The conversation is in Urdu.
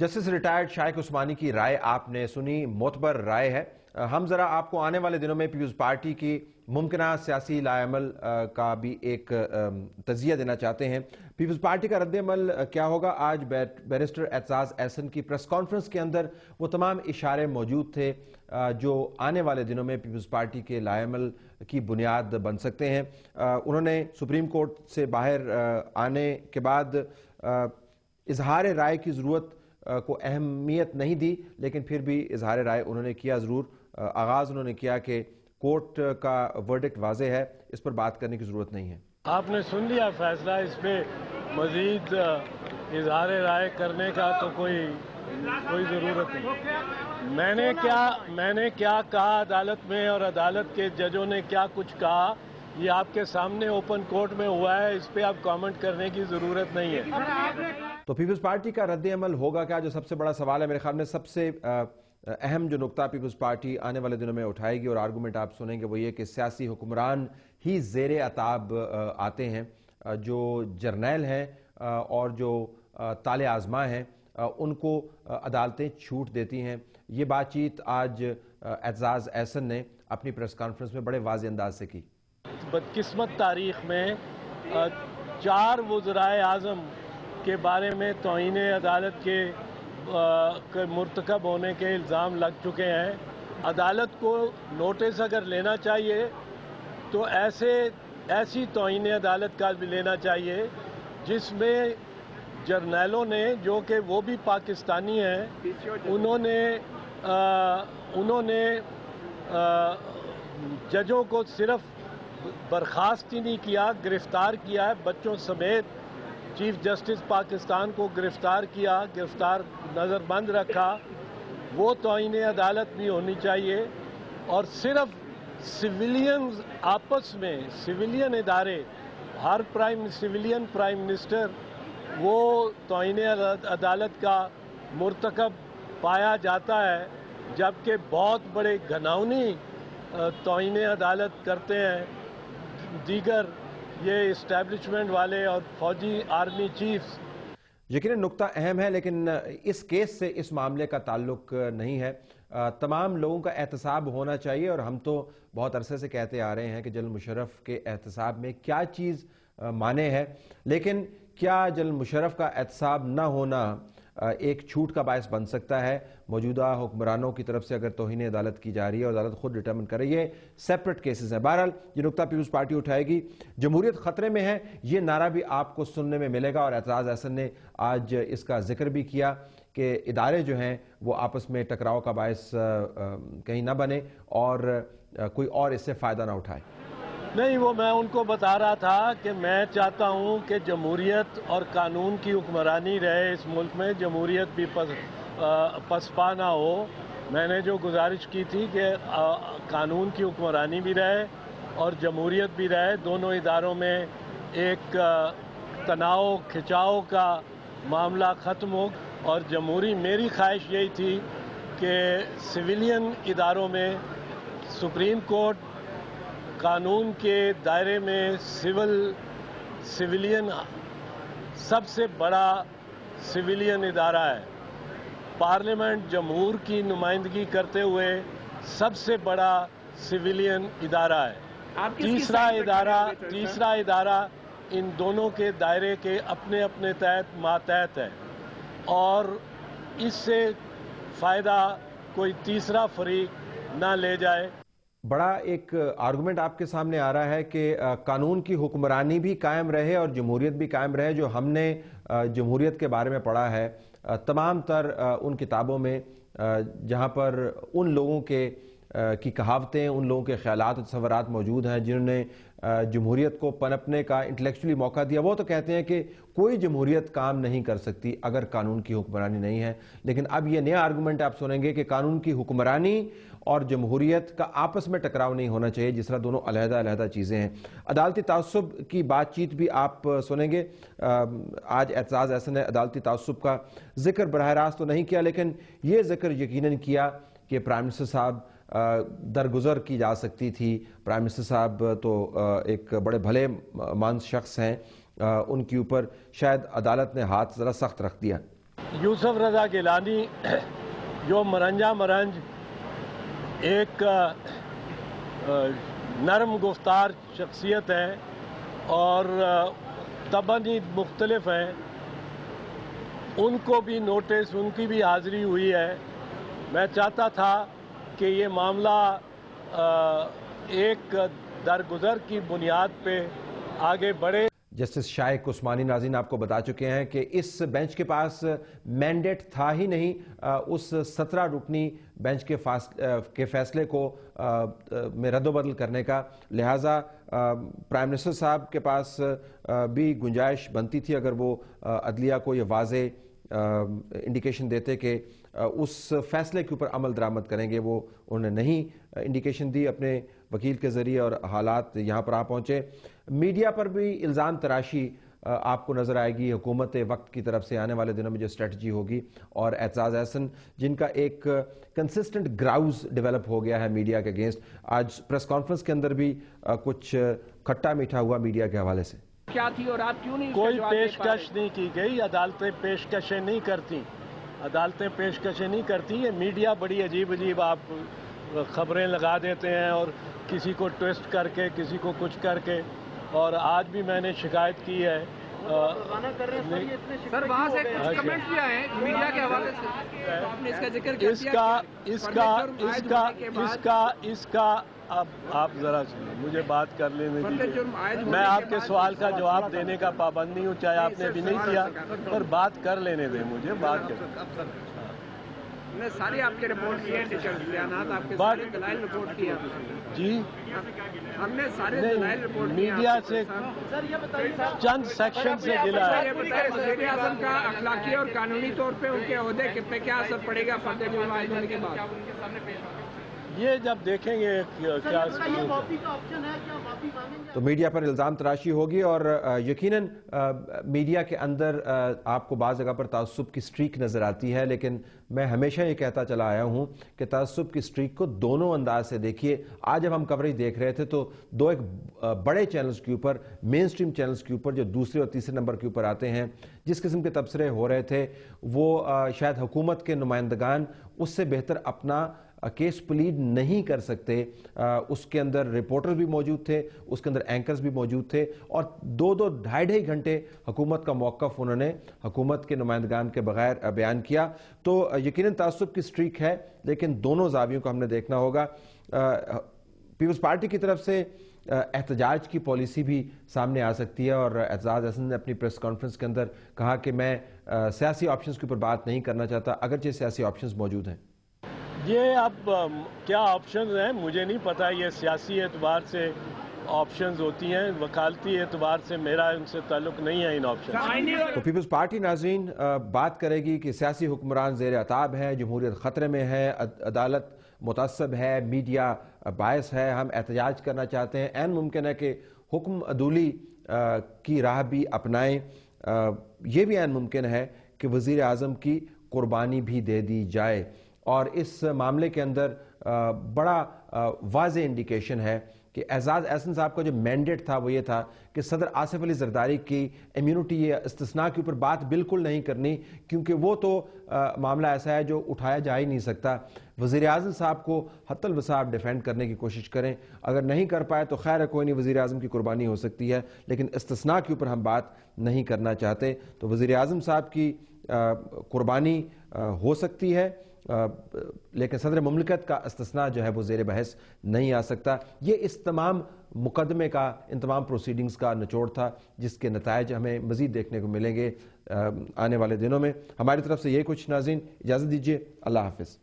جسٹس ریٹائرڈ شائق عثمانی کی رائے آپ نے سنی، معتبر رائے ہے۔ ہم ذرا آپ کو آنے والے دنوں میں پیپلز پارٹی کی ممکنہ سیاسی لاء عمل کا بھی ایک تجزیہ دینا چاہتے ہیں۔ پیپلز پارٹی کا رد عمل کیا ہوگا؟ آج بیرسٹر اعتزاز احسن کی پریس کانفرنس کے اندر وہ تمام اشارے موجود تھے جو آنے والے دنوں میں پیپلز پارٹی کے لاء عمل کی بنیاد بن سکتے ہیں۔ انہوں نے سپریم کورٹ سے باہر آنے کے بعد اظہار رائے کی ضرورت کو اہمیت نہیں دی، لیکن پھر بھی اظہار رائے انہوں نے کیا ضرور۔ آغاز انہوں نے کیا کہ کورٹ کا ورڈکٹ واضح ہے، اس پر بات کرنے کی ضرورت نہیں ہے۔ آپ نے سن لیا فیصلہ، اس پہ مزید اظہار رائے کرنے کا تو کوئی ضرورت نہیں۔ میں نے کیا کہا عدالت میں اور عدالت کے ججوں نے کیا کچھ کہا، یہ آپ کے سامنے اوپن کورٹ میں ہوا ہے، اس پہ آپ کامنٹ کرنے کی ضرورت نہیں ہے۔ تو پیپلز پارٹی کا رد عمل ہوگا کیا؟ جو سب سے بڑا سوال ہے میرے خیال میں، سب سے اہم جو نقطہ پیپلز پارٹی آنے والے دنوں میں اٹھائے گی اور آرگومنٹ آپ سنیں گے وہ یہ کہ سیاسی حکمران ہی زیر عتاب آتے ہیں۔ جو جرنیل ہیں اور جو طالع آزما ہیں ان کو عدالتیں چھوٹ دیتی ہیں۔ یہ بات چیت آج اعتزاز احسن نے اپنی پریس کانفرنس میں بڑے واضح انداز سے کی۔ بدقسمت تاریخ میں 4 وزرائے اعظم کے بارے میں توہین عدالت کے مرتکب ہونے کے الزام لگ چکے ہیں۔ عدالت کو نوٹس اگر لینا چاہیے تو ایسی توہین عدالت کا بھی لینا چاہیے جس میں جرنیلوں نے، جو کہ وہ بھی پاکستانی ہیں، انہوں نے ججوں کو صرف برخاست ہی نہیں کیا، گرفتار کیا ہے، بچوں سمیت چیف جسٹس پاکستان کو گرفتار کیا، گرفتار نظر بند رکھا۔ وہ توہین عدالت بھی ہونی چاہیے۔ اور صرف سویلین آپس میں، سویلین ادارے، ہر سویلین پرائم منسٹر وہ توہین عدالت کا مرتکب پایا جاتا ہے، جبکہ بہت بڑے گھناؤنی توہین عدالت کرتے ہیں دیگر یہ اسٹیبلشمنٹ والے اور فوجی آرمی چیفز۔ یقیناً نقطہ اہم ہے، لیکن اس کیس سے اس معاملے کا تعلق نہیں ہے۔ تمام لوگوں کا احتساب ہونا چاہیے، اور ہم تو بہت عرصے سے کہتے آ رہے ہیں کہ جنرل مشرف کے احتساب میں کیا چیز مانے ہے، لیکن کیا جنرل مشرف کا احتساب نہ ہونا ایک چھوٹ کا باعث بن سکتا ہے موجودہ حکمرانوں کی طرف سے اگر توہین عدالت کی جا رہی ہے اور عدالت خود ڈٹرمن کر رہی ہے؟ سیپریٹ کیسز ہیں۔ بہرحال یہ نقطہ پیپلز پارٹی اٹھائے گی۔ جمہوریت خطرے میں ہے، یہ نعرہ بھی آپ کو سننے میں ملے گا، اور اعتزاز احسن نے آج اس کا ذکر بھی کیا کہ ادارے جو ہیں وہ آپس میں ٹکراؤ کا باعث کہیں نہ بنے اور کوئی اور اس سے فائدہ نہ اٹھائے۔ نہیں، وہ میں ان کو بتا رہا تھا کہ میں چاہتا ہوں کہ جمہوریت اور قانون کی حکمرانی رہے اس ملک میں، جمہوریت بھی پسپا نہ ہو۔ میں نے جو گزارش کی تھی کہ قانون کی حکمرانی بھی رہے اور جمہوریت بھی رہے، دونوں اداروں میں ایک تناؤ کھچاؤ کا معاملہ ختم ہو، اور میری خواہش یہی تھی کہ سویلین اداروں میں سپریم کورٹ قانون کے دائرے میں سویلین سب سے بڑا سویلین ادارہ ہے، پارلیمنٹ جمہور کی نمائندگی کرتے ہوئے سب سے بڑا سویلین ادارہ ہے۔ تیسرا ادارہ ان دونوں کے دائرے کے اپنے اپنے ماتحت ہے، اور اس سے فائدہ کوئی تیسرا فریق نہ لے جائے۔ بڑا ایک آرگومنٹ آپ کے سامنے آ رہا ہے کہ قانون کی حکمرانی بھی قائم رہے اور جمہوریت بھی قائم رہے۔ جو ہم نے جمہوریت کے بارے میں پڑھا ہے تمام تر ان کتابوں میں، جہاں پر ان لوگوں کی کہاوتیں، ان لوگوں کے خیالات و تصورات موجود ہیں جنہوں نے جمہوریت کو پنپنے کا انٹلیکچولی موقع دیا، وہ تو کہتے ہیں کہ کوئی جمہوریت کام نہیں کر سکتی اگر قانون کی حکمرانی نہیں ہے۔ لیکن اب یہ نیا آرگومنٹ آپ سنیں گے کہ قانون کی حکمرانی اور جمہوریت کا آپس میں ٹکراؤ نہیں ہونا چاہیے، جس طرح دونوں علیحدہ علیحدہ چیزیں ہیں۔ عدالتی تعصب کی بات چیت بھی آپ سنیں گے۔ آج اعتزاز احسن نے عدالتی تعصب کا ذکر براہ راست تو نہیں کیا، لیکن یہ ذکر یقیناً کیا کہ پرائم منسٹر صاحب درگزر کی جا سکتی تھی۔ پرائم منسٹر صاحب تو ایک بڑے بھلے مانس شخص ہیں، ان کے اوپر شاید عدالت نے ہاتھ ذرا سخت رکھ دیا۔ یوسف رضا گیلانی جو مرنجا مرنج ایک نرم گفتار شخصیت ہے اور طبعاً مختلف ہیں، ان کو بھی نوٹس، ان کی بھی حاضری ہوئی ہے۔ میں چاہتا تھا کہ یہ معاملہ ایک درگزر کی بنیاد پہ آگے بڑھے۔ جسٹس شائق عثمانی ناظرین آپ کو بتا چکے ہیں کہ اس بینچ کے پاس مینڈیٹ تھا ہی نہیں اس 17 رکنی بینچ کے فیصلے کو میں رد و بدل کرنے کا، لہٰذا پرائم منسٹر صاحب کے پاس بھی گنجائش بنتی تھی اگر وہ عدلیہ کو یہ واضح انڈیکیشن دیتے کہ اس فیصلے کے اوپر عمل درآمد کریں گے۔ وہ انہوں نے نہیں انڈیکیشن دی اپنے وکیل کے ذریعے اور حالات یہاں پر آ پہنچے۔ میڈیا پر بھی الزام تراشی آپ کو نظر آئے گی حکومت وقت کی طرف سے آنے والے دنوں میں جو اسٹریٹجی ہوگی، اور اعتزاز احسن جن کا ایک کنسسٹنٹ گراؤز ڈیولپ ہو گیا ہے میڈیا کے اگینسٹ، آج پریس کانفرنس کے اندر بھی کچھ کھٹا میٹھا ہوا میڈیا کے حوالے سے۔ کیا تھی اور آپ کیوں نہیں کوئی پیشکش نہیں کی گئی، عدالتیں پیشکشیں نہیں کرتی، عدالتیں پیشکشیں نہیں کرتی۔ یہ میڈیا بڑی عجیب عجیب آپ خبریں لگا دیتے ہیں اور کسی کو ٹویسٹ کر کے، کسی کو کچھ کر کے، اور آج بھی میں نے شکایت کی ہے۔ سر وہاں سے کچھ کمنٹ بھی آئے ہیں میڈیا کے حوالے سے، آپ نے اس کا ذکر کیا؟ اب آپ ذرا مجھے بات کر لینے دیجیے، میں آپ کے سوال کا جواب دینے کا پابند نہیں ہوں، چاہے آپ نے بھی نہیں کیا، پر بات کر لینے دیں مجھے، بات کر۔ نے ساری آپ کے رپورٹ کیے ہیں، بیانات آپ کے سارے دلائل رپورٹ کیا جی، ہم نے سارے دلائل رپورٹ کیا۔ میڈیا سے چند سیکشن سے گلا ہے۔ وزیر اعظم کا اخلاقی اور قانونی طور پہ ان کے عہدے پہ کیا اثر پڑے گا فتح جرم عائد ہونے کے بعد؟ یہ جب دیکھیں گے کیا تو میڈیا پر الزام تراشی ہوگی، اور یقیناً میڈیا کے اندر آپ کو بعض جگہ پر تعصب کی سٹریک نظر آتی ہے، لیکن میں ہمیشہ یہ کہتا چلا آیا ہوں کہ تعصب کی سٹریک کو دونوں انداز سے دیکھیے۔ آج جب ہم کوریج دیکھ رہے تھے تو ایک بڑے چینلز کے اوپر، مین سٹریم چینلز کے اوپر جو دوسرے اور تیسرے نمبر کے اوپر آتے ہیں، جس قسم کے تبصرے ہو رہے تھے وہ شاید حکومت کے نمائندگان اس سے بہتر اپنا کیس پلیڈ نہیں کر سکتے۔ اس کے اندر رپورٹر بھی موجود تھے، اس کے اندر اینکرز بھی موجود تھے، اور 2-2 گھنٹے حکومت کا موقف انہوں نے حکومت کے نمائندگان کے بغیر بیان کیا۔ تو یقیناً تعصب کی سٹریک ہے، لیکن دونوں زاویوں کو ہم نے دیکھنا ہوگا۔ پیپلز پارٹی کی طرف سے احتجاج کی پالیسی بھی سامنے آ سکتی ہے، اور اعتزاز احسن نے اپنی پریس کانفرنس کے اندر کہا کہ میں سیاسی آپشنز کے اوپر بات نہیں کرنا چاہتا، اگرچہ سیاسی آپشنز موجود ہیں۔ یہ اب کیا آپشنز ہیں مجھے نہیں پتا، یہ سیاسی اعتبار سے آپشنز ہوتی ہیں، وکالتی اعتبار سے میرا ان سے تعلق نہیں ہے ان آپشنز۔ تو پیپلز پارٹی ناظرین بات کرے گی کہ سیاسی حکمران زیر عتاب ہے، جمہوریت خطرے میں ہے، عدالت متعصب ہے، میڈیا باعث ہے، ہم احتجاج کرنا چاہتے ہیں، عین ممکن ہے کہ حکم عدولی کی راہ بھی اپنائیں، یہ بھی عین ممکن ہے کہ وزیر اعظم کی قربانی بھی دے دی جائے، اور اس معاملے کے اندر بڑا واضح انڈیکیشن ہے کہ اعتزاز احسن صاحب کا جو مینڈیٹ تھا وہ یہ تھا کہ صدر آصف علی زرداری کی امیونٹی یا استثناء کے اوپر بات بالکل نہیں کرنی، کیونکہ وہ تو معاملہ ایسا ہے جو اٹھایا جا ہی نہیں سکتا۔ وزیر اعظم صاحب کو حتی الوسع ڈیفینڈ کرنے کی کوشش کریں، اگر نہیں کر پائے تو خیر ہے، کوئی نہیں، وزیر اعظم کی قربانی ہو سکتی ہے، لیکن استثناء کے اوپر ہم بات نہیں کرنا چاہتے۔ تو وزیر اعظم صاحب کی قربانی ہو سکتی ہے، لیکن صدر مملکت کا استثناء جو ہے وہ زیر بحث نہیں آ سکتا۔ یہ اس تمام مقدمے کا، ان تمام پروسیڈنگز کا نچوڑ تھا، جس کے نتائج ہمیں مزید دیکھنے کو ملیں گے آنے والے دنوں میں۔ ہماری طرف سے یہ کچھ ناظرین، اجازت دیجیے، اللہ حافظ۔